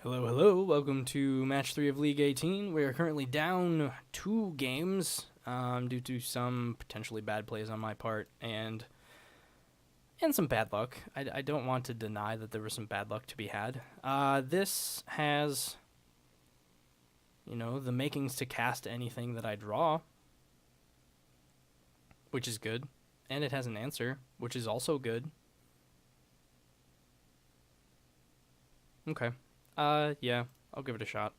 Hello, hello. Welcome to match 3 of League 18. We are currently down 2 games due to some potentially bad plays on my part and some bad luck. I don't want to deny that there was some bad luck to be had. This has, the makings to cast anything that I draw, which is good. And it has an answer, which is also good. Okay. Yeah, I'll give it a shot.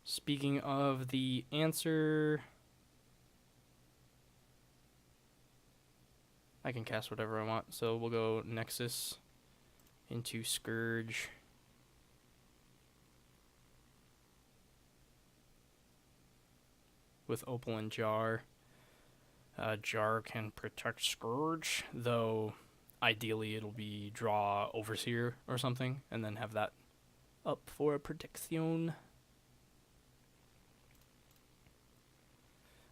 Speaking of the answer, I can cast whatever I want. So we'll go Nexus into Scourge. With Opal and Jar. Jar can protect Scourge, though ideally it'll be draw Overseer or something, and then have that up for a protection.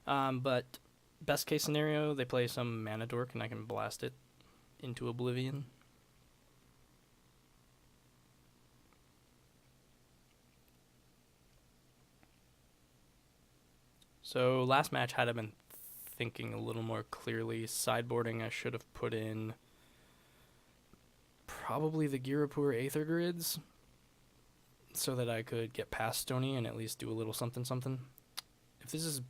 But best case scenario, they play some Mana Dork and I can blast it into Oblivion. So last match, had I been thinking a little more clearly, sideboarding, I should have put in probably the Girapur Aether Grids so that I could get past Stony and at least do a little something something. If this is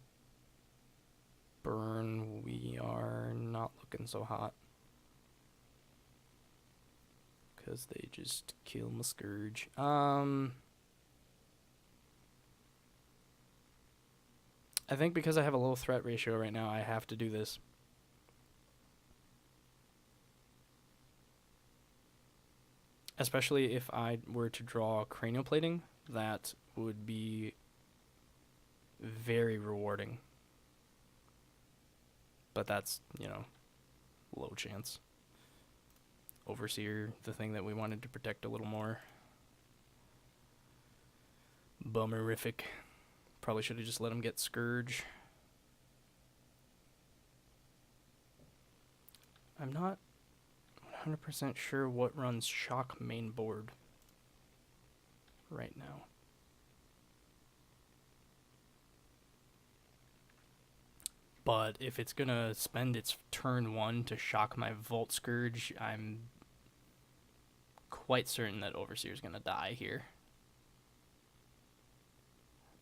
burn, we are not looking so hot. Because they just kill my Scourge. I think because I have a low threat ratio right now, I have to do this. Especially if I were to draw Cranial Plating, that would be very rewarding. But that's, low chance. Overseer, the thing that we wanted to protect a little more. Bummerific. Probably should have just let him get Scourge. I'm not 100% sure what runs Shock main board right now. But if it's going to spend its turn 1 to shock my Volt Scourge, I'm quite certain that Overseer's going to die here.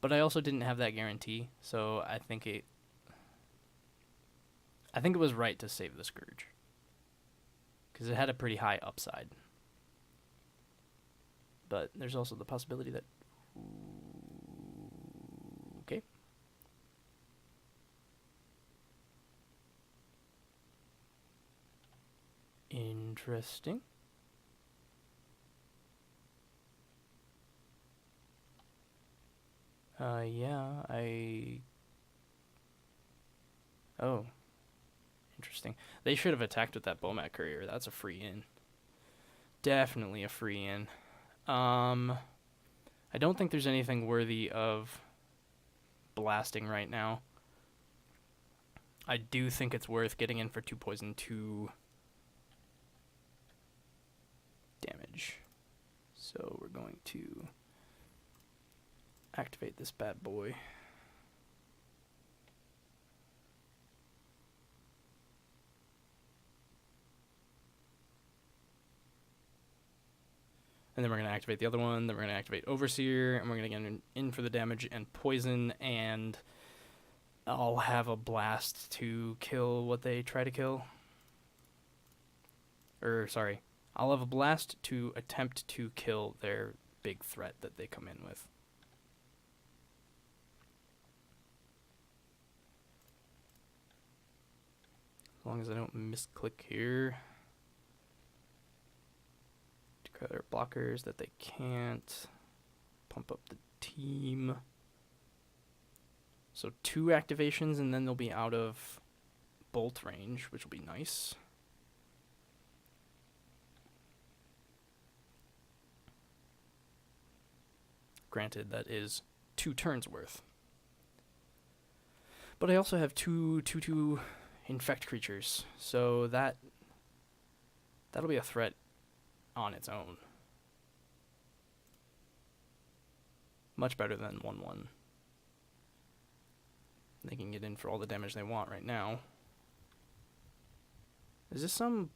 But I also didn't have that guarantee, so I think it was right to save the Scourge. Because it had a pretty high upside. But there's also the possibility that... Okay. Interesting. Yeah, Oh. Interesting. They should have attacked with that Bomat Courier. That's a free in. Definitely a free in. I don't think there's anything worthy of blasting right now. I do think it's worth getting in for 2 poison, 2 damage. So we're going to activate this bad boy. And then we're going to activate the other one. Then we're going to activate Overseer. And we're going to get in for the damage and poison. And I'll have a blast to kill what they try to kill. I'll have a blast to attempt to kill their big threat that they come in with. As long as I don't misclick here. Declare their blockers that they can't. Pump up the team. So 2 activations and then they'll be out of bolt range, which will be nice. Granted, that is 2 turns worth. But I also have 2/2 infect creatures, so that'll be a threat on its own. Much better than 1/1. They can get in for all the damage they want right now. Is this some...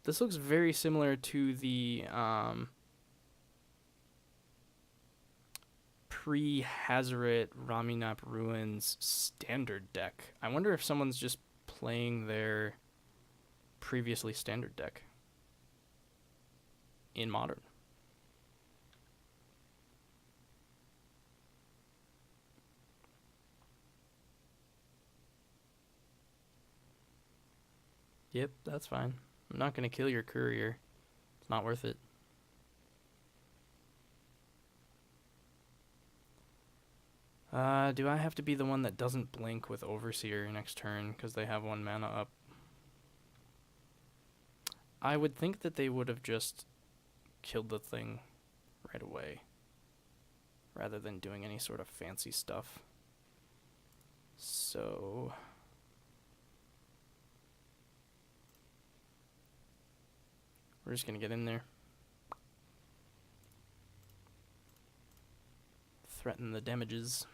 This looks very similar to the pre-Hazoret Raminap Ruins standard deck. I wonder if someone's just playing their previously standard deck in Modern. Yep, that's fine. I'm not going to kill your courier. It's not worth it. Do I have to be the one that doesn't blink with Overseer next turn because they have 1 mana up? I would think that they would have just killed the thing right away rather than doing any sort of fancy stuff. So... we're just going to get in there. Threaten the damages.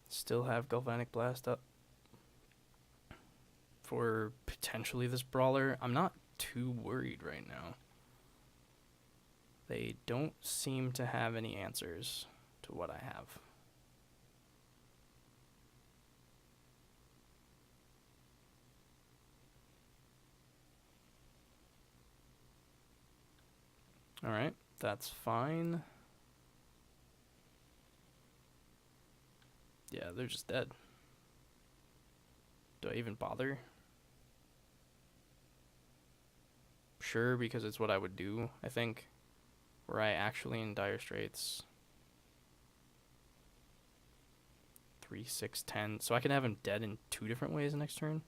Still have Galvanic Blast up for potentially this brawler. I'm not too worried right now. They don't seem to have any answers to what I have. Alright, that's fine. Yeah, they're just dead. Do I even bother? Sure, because it's what I would do, I think. Were I actually in dire straits. 3, 6, 10. So I can have him dead in 2 different ways next turn.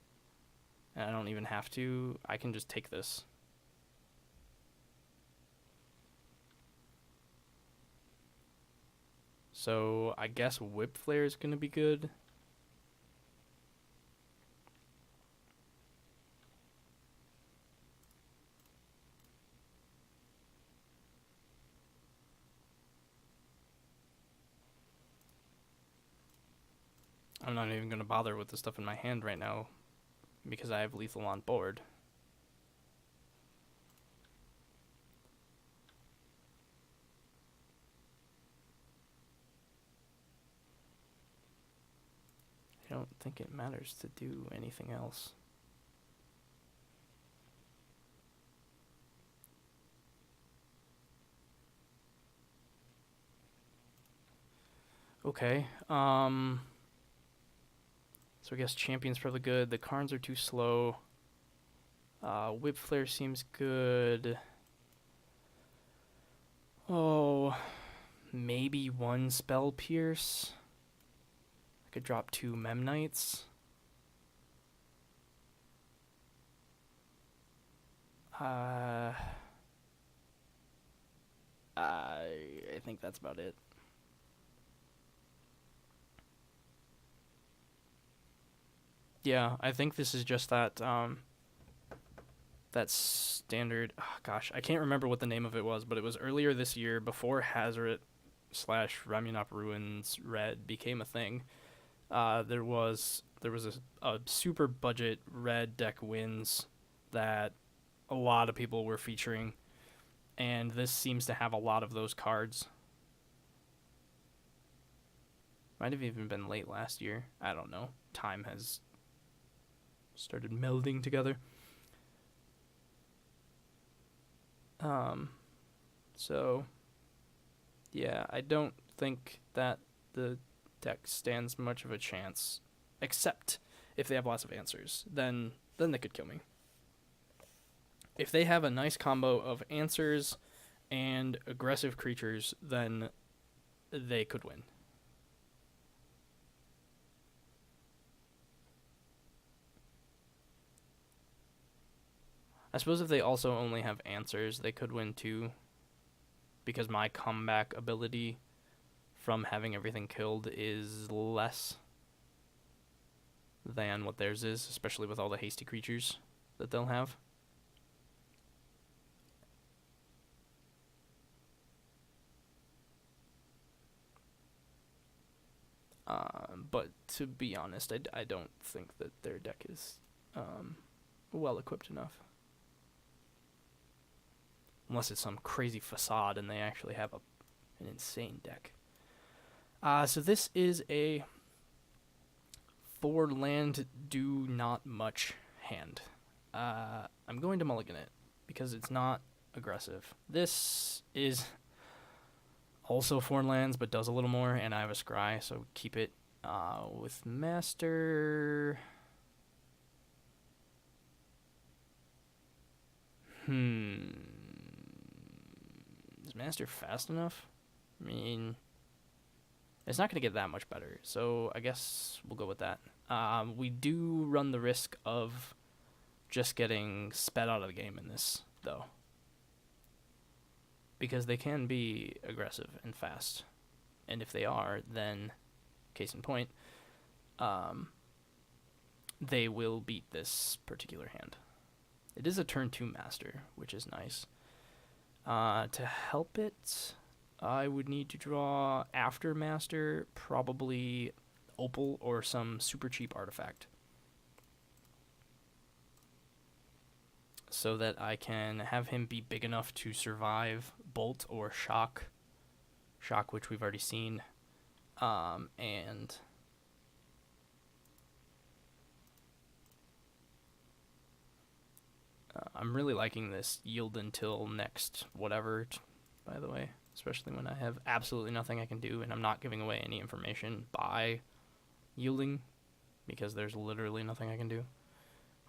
And I don't even have to. I can just take this. So I guess Whip Flare is going to be good. I'm not even going to bother with the stuff in my hand right now because I have lethal on board. I don't think it matters to do anything else. Okay, so I guess Champion's probably good. The Karns are too slow. Whip Flare seems good. Oh, maybe 1 Spell Pierce. I could drop 2 Memnites. I think that's about it. Yeah, I think this is just that that standard. Oh, gosh, I can't remember what the name of it was, but it was earlier this year before Hazoret / Ramunap Ruins Red became a thing. There was a super budget red deck wins that a lot of people were featuring, and this seems to have a lot of those cards. Might have even been late last year. I don't know. Time has started melding together. So yeah, I don't think that the deck stands much of a chance, except if they have lots of answers. Then they could kill me. If they have a nice combo of answers and aggressive creatures, then they could win. I suppose if they also only have answers, they could win too, because my comeback ability from having everything killed is less than what theirs is, especially with all the hasty creatures that they'll have. But to be honest, I don't think that their deck is well equipped enough. Unless it's some crazy facade and they actually have an insane deck. So this is a 4-land do not much hand. I'm going to mulligan it because it's not aggressive. This is also 4 lands but does a little more, and I have a scry, so keep it. With Master... Is Master fast enough? I mean, it's not going to get that much better, so I guess we'll go with that. We do run the risk of just getting sped out of the game in this, though. Because they can be aggressive and fast. And if they are, then, case in point, they will beat this particular hand. It is a turn 2 Master, which is nice. To help it, I would need to draw after Master, probably Opal or some super cheap artifact. So that I can have him be big enough to survive Bolt or Shock. Shock, which we've already seen. And I'm really liking this yield until next whatever, by the way. Especially when I have absolutely nothing I can do and I'm not giving away any information by yielding. Because there's literally nothing I can do.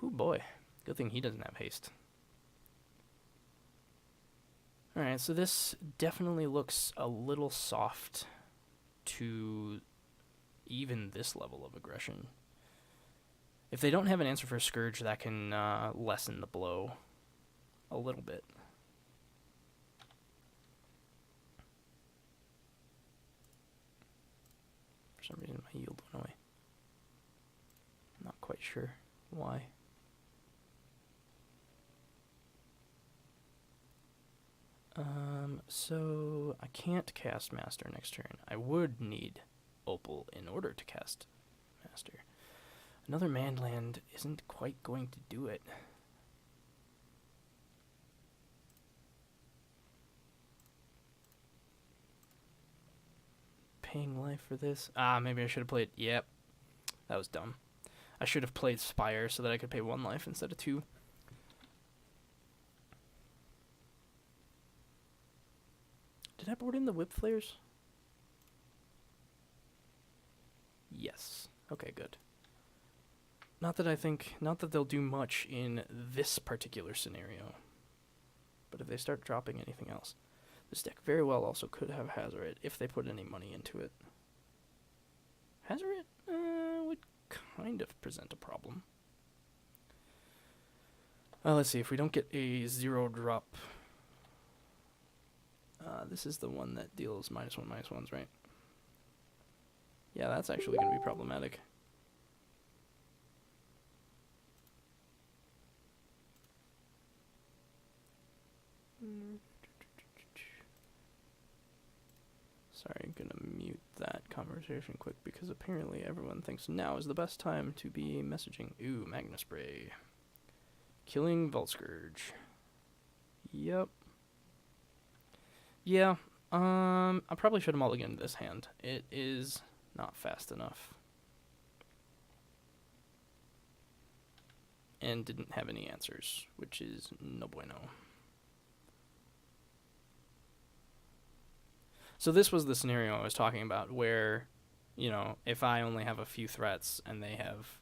Ooh, boy. Good thing he doesn't have haste. Alright, so this definitely looks a little soft to even this level of aggression. If they don't have an answer for Scourge, that can lessen the blow a little bit. For some reason my yield went away. I'm not quite sure why. So I can't cast Master next turn. I would need Opal in order to cast Master. Another Manland isn't quite going to do it. Paying life for this? Maybe I should have played... Yep. That was dumb. I should have played Spire so that I could pay 1 life instead of 2. Did I board in the Whip Flares? Yes. Okay, good. Not that they'll do much in this particular scenario. But if they start dropping anything else. This deck very well also could have Hazoret if they put any money into it. Hazoret would kind of present a problem. Let's see, if we don't get a 0-drop... this is the one that deals -1/-1s, right? Yeah, that's actually going to be problematic. Sorry, I'm going to mute that conversation quick because apparently everyone thinks now is the best time to be messaging. Ooh, Magna Spray. Killing Volscourge. Yep. Yeah, I probably should have mulliganed this hand. It is not fast enough. And didn't have any answers, which is no bueno. So this was the scenario I was talking about where, you know, if I only have a few threats and they have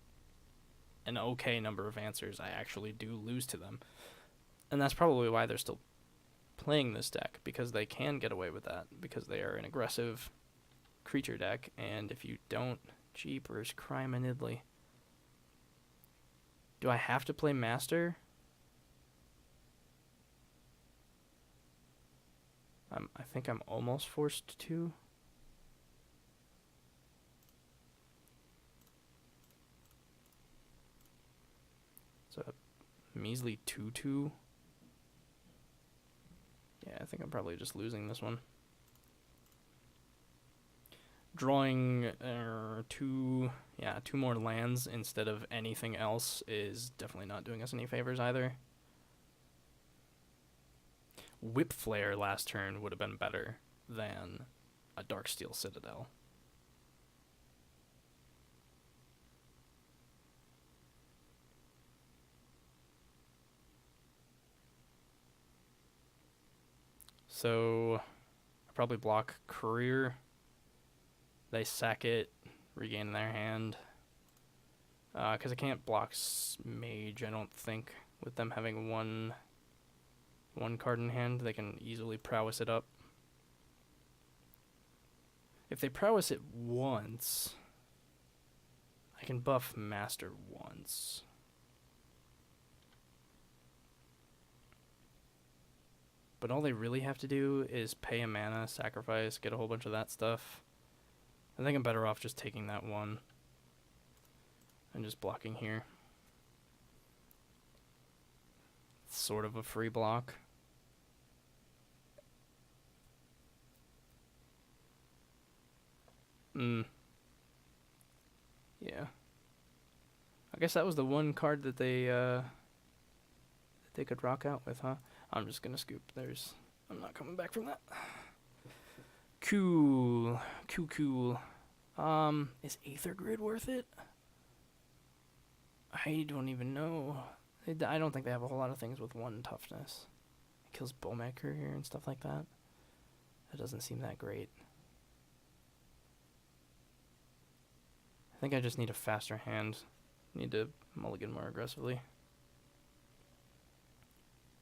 an okay number of answers, I actually do lose to them. And that's probably why they're still playing this deck, because they can get away with that, because they are an aggressive creature deck, and if you don't, jeepers, crime and idly. Do I have to play Master? I think I'm almost forced to. So a measly 2/2. Yeah, I think I'm probably just losing this one. Drawing two more lands instead of anything else is definitely not doing us any favors either. Whip Flare last turn would have been better than a Darksteel Citadel. So I probably block Courier. They sack it, regain their hand. Because I can't block Mage, I don't think. With them having one card in hand, they can easily prowess it up. If they prowess it once, I can buff Master once. But all they really have to do is pay a mana, sacrifice, get a whole bunch of that stuff. I think I'm better off just taking that one and just blocking here. It's sort of a free block. Yeah. I guess that was the one card that they could rock out with, huh? I'm just gonna scoop. I'm not coming back from that. Cool. Is Aether Grid worth it? I don't even know. I don't think they have a whole lot of things with 1 toughness. It kills Bowmat Courier and stuff like that. That doesn't seem that great. I think I just need a faster hand. Need to mulligan more aggressively.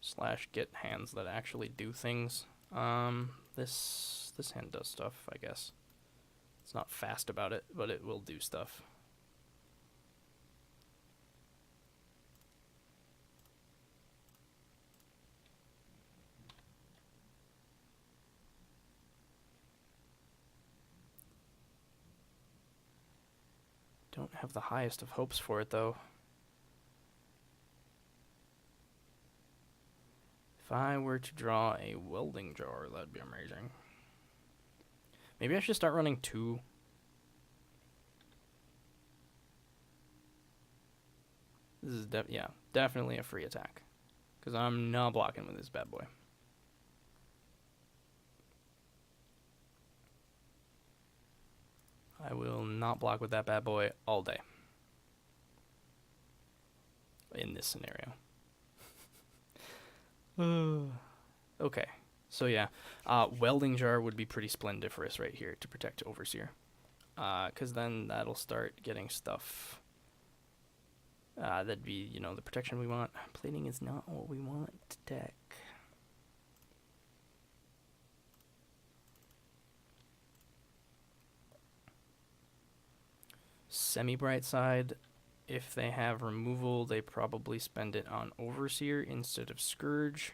/ get hands that actually do things. This hand does stuff, I guess. It's not fast about it, but it will do stuff. Don't have the highest of hopes for it, though. If I were to draw a welding jar, that'd be amazing. Maybe I should start running 2. This is definitely a free attack. Because I'm not blocking with this bad boy. I will not block with that bad boy all day. In this scenario. Okay. So yeah, Welding Jar would be pretty splendiferous right here to protect Overseer. Because then that'll start getting stuff. That'd be, the protection we want. Plating is not what we want to deck. Semi-bright side, if they have removal, they probably spend it on Overseer instead of Scourge.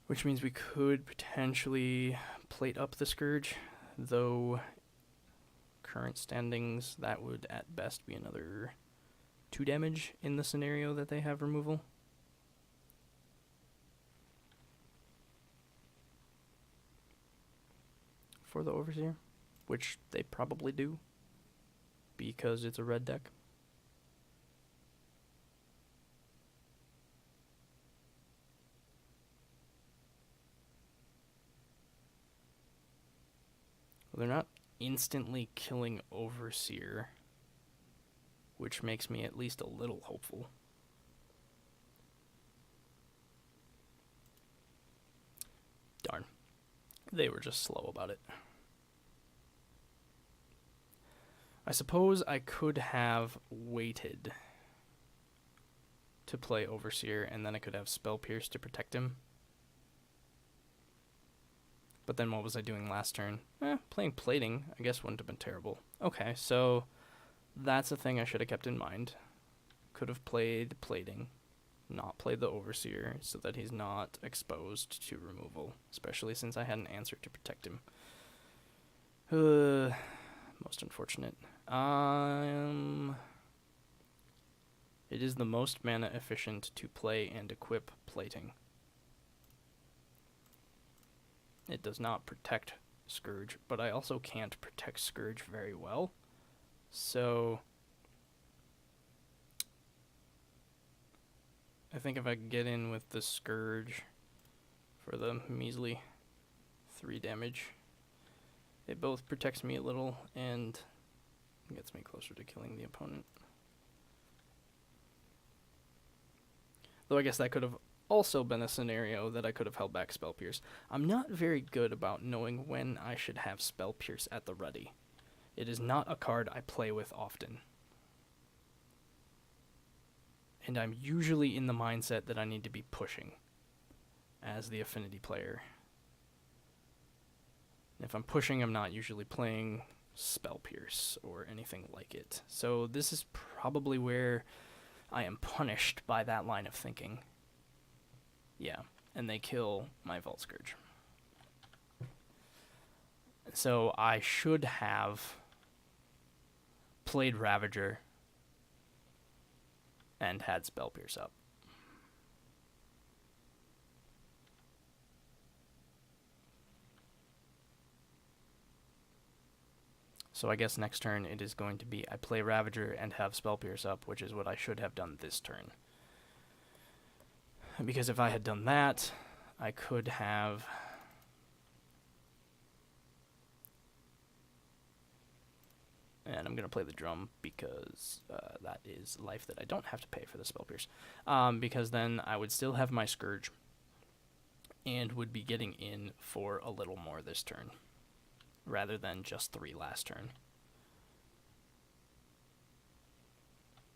Which means we could potentially plate up the Scourge, though current standings, that would at best be another 2 damage in the scenario that they have removal. For the Overseer, which they probably do, because it's a red deck. Well, they're not instantly killing Overseer, which makes me at least a little hopeful. Darn. They were just slow about it. I suppose I could have waited to play Overseer, and then I could have Spell Pierce to protect him. But then what was I doing last turn? Playing Plating, I guess wouldn't have been terrible. Okay, so that's a thing I should have kept in mind. Could have played Plating. not play the Overseer so that he's not exposed to removal, especially since I had an answer to protect him. Most unfortunate. It is the most mana efficient to play and equip plating. It does not protect Scourge, but I also can't protect Scourge very well. So I think if I get in with the Scourge for the measly 3 damage, it both protects me a little and gets me closer to killing the opponent. Though I guess that could have also been a scenario that I could have held back Spell Pierce. I'm not very good about knowing when I should have Spell Pierce at the ready. It is not a card I play with often. And I'm usually in the mindset that I need to be pushing as the Affinity player. If I'm pushing, I'm not usually playing Spell Pierce or anything like it. So this is probably where I am punished by that line of thinking. Yeah, and they kill my Vault Scourge. So I should have played Ravager and had Spell Pierce up. So I guess next turn it is going to be I play Ravager and have Spell Pierce up, which is what I should have done this turn. Because if I had done that, I could have... And I'm going to play the drum because that is life that I don't have to pay for the Spell Pierce. Because then I would still have my Scourge and would be getting in for a little more this turn, rather than just 3 last turn.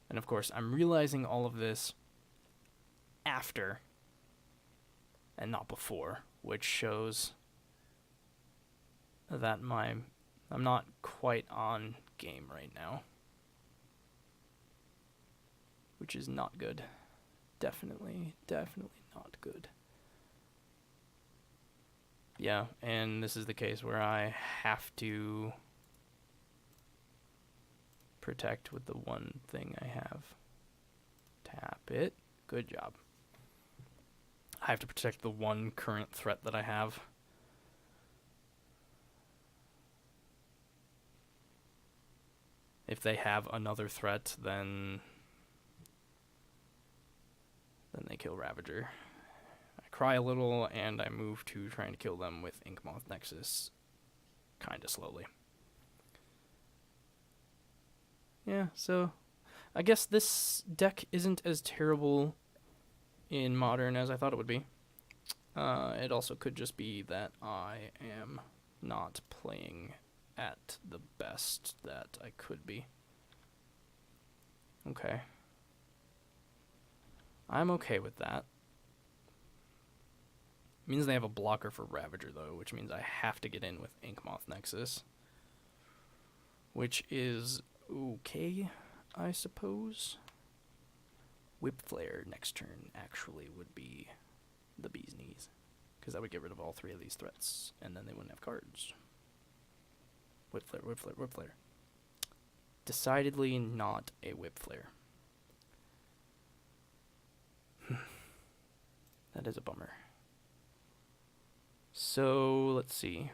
And of course, I'm realizing all of this after and not before, which shows that I'm not quite on game right now, which is not good. Definitely not good. Yeah, and this is the case where I have to protect with the one thing I have. Tap it. Good job. I have to protect the one current threat that I have. If they have another threat, then they kill Ravager. I cry a little, and I move to trying to kill them with Inkmoth Nexus kind of slowly. Yeah, so I guess this deck isn't as terrible in Modern as I thought it would be. It also could just be that I am not playing at the best that I could be. Okay. I'm okay with that. Means they have a blocker for Ravager, though, which means I have to get in with Inkmoth Nexus. Which is okay, I suppose. Whip Flare next turn actually would be the bee's knees, because that would get rid of all 3 of these threats, and then they wouldn't have cards. Whip Flare, Whip Flare, Whip Flare. Decidedly not a Whip Flare. That is a bummer. So, let's see.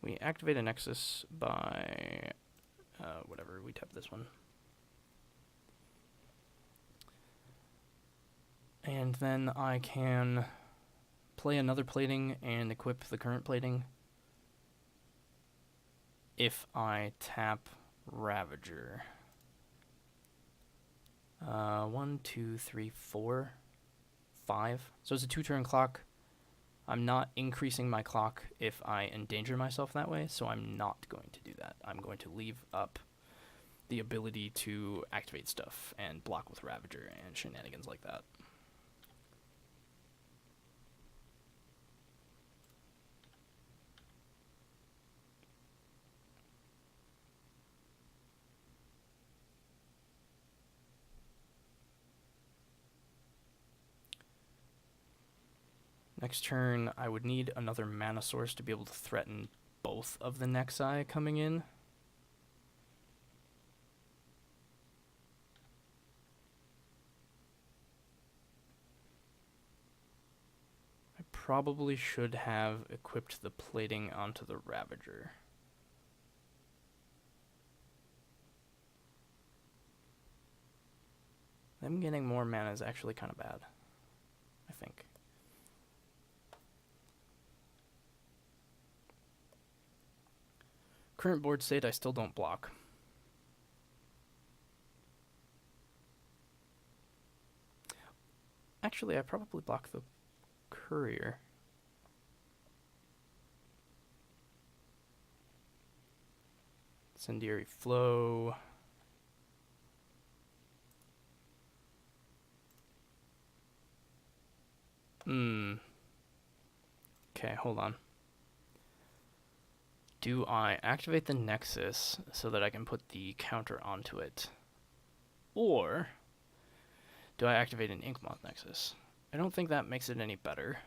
We activate a Nexus by... whatever, we tap this one. And then I can play another plating and equip the current plating if I tap Ravager. 1, 2, 3, 4, 5. So it's a 2-turn clock. I'm not increasing my clock if I endanger myself that way, so I'm not going to do that. I'm going to leave up the ability to activate stuff and block with Ravager and shenanigans like that. Next turn, I would need another mana source to be able to threaten both of the Nexi coming in. I probably should have equipped the plating onto the Ravager. Them getting more mana is actually kind of bad, I think. Current board state, I still don't block. Actually, I probably block the Courier. Incendiary Flow. Okay, hold on. Do I activate the Nexus so that I can put the counter onto it? Or do I activate an Inkmoth Nexus? I don't think that makes it any better.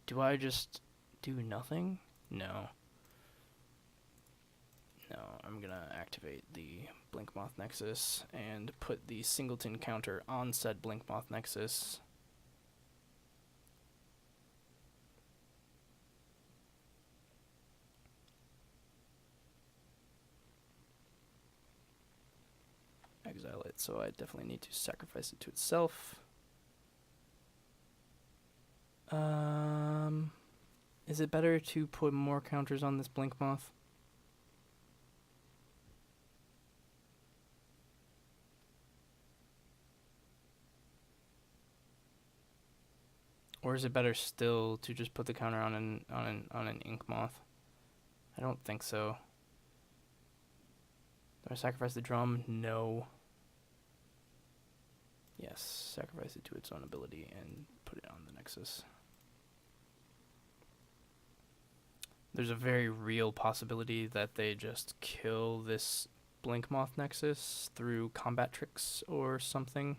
Do I just do nothing? No. No, I'm gonna activate the Blinkmoth Nexus and put the Singleton counter on said Blinkmoth Nexus. Exile it, so I definitely need to sacrifice it to itself. Is it better to put more counters on this Blinkmoth? Or is it better still to just put the counter on an Inkmoth? I don't think so. Do I sacrifice the drum? No. Yes, sacrifice it to its own ability and put it on the Nexus. There's a very real possibility that they just kill this Blinkmoth Nexus through combat tricks or something.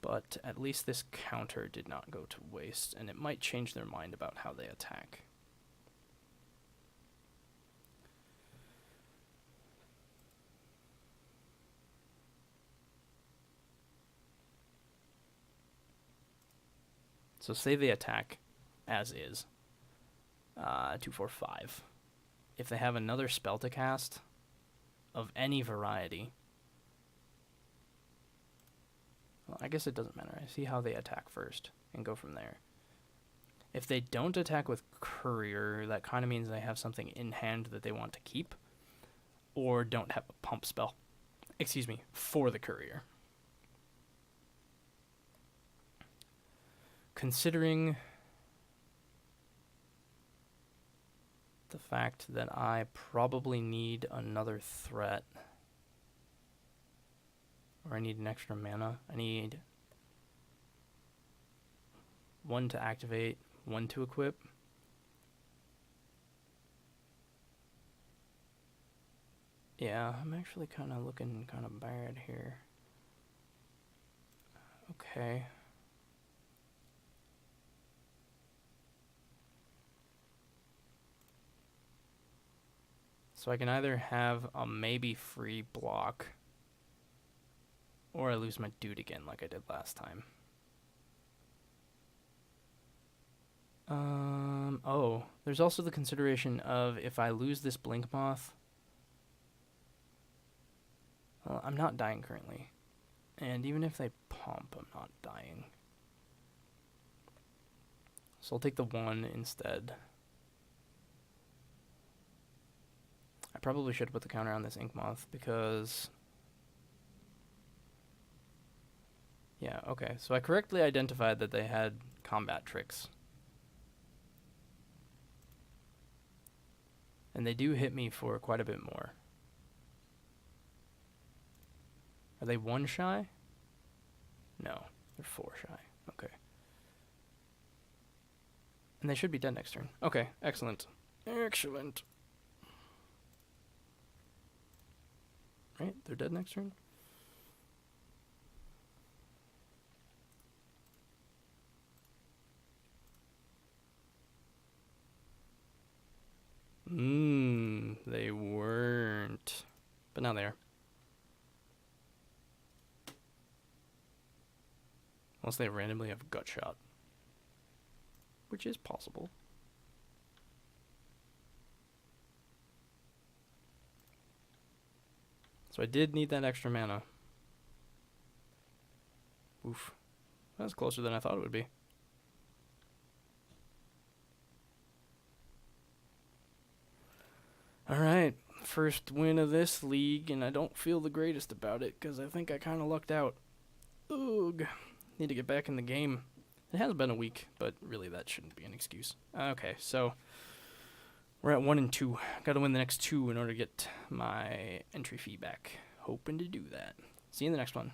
But at least this counter did not go to waste, and it might change their mind about how they attack. So say they attack as is. 2, 4, 5. If they have another spell to cast of any variety, well, I guess it doesn't matter. I see how they attack first and go from there. If they don't attack with Courier, that kind of means they have something in hand that they want to keep, or don't have a pump spell, for the Courier. Considering the fact that I probably need another threat, or I need an extra mana, I need 1 to activate, 1 to equip. Yeah, I'm actually kind of looking kind of bad here. Okay. So I can either have a maybe free block, or I lose my dude again like I did last time. Oh, there's also the consideration of if I lose this Blinkmoth, well, I'm not dying currently. And even if they pump, I'm not dying. So I'll take the 1 instead. I probably should put the counter on this Inkmoth because... Yeah, okay. So I correctly identified that they had combat tricks. And they do hit me for quite a bit more. Are they 1 shy? No, they're 4 shy. Okay. And they should be dead next turn. Okay, excellent. Excellent. Right? They're dead next turn? They weren't. But now they are. Unless they randomly have gut shot. Which is possible. So I did need that extra mana. Oof. That's closer than I thought it would be. Alright. First win of this league, and I don't feel the greatest about it, because I think I kind of lucked out. Ugh. Need to get back in the game. It has been a week, but really that shouldn't be an excuse. Okay, so we're at 1 and 2. Got to win the next 2 in order to get my entry fee back. Hoping to do that. See you in the next one.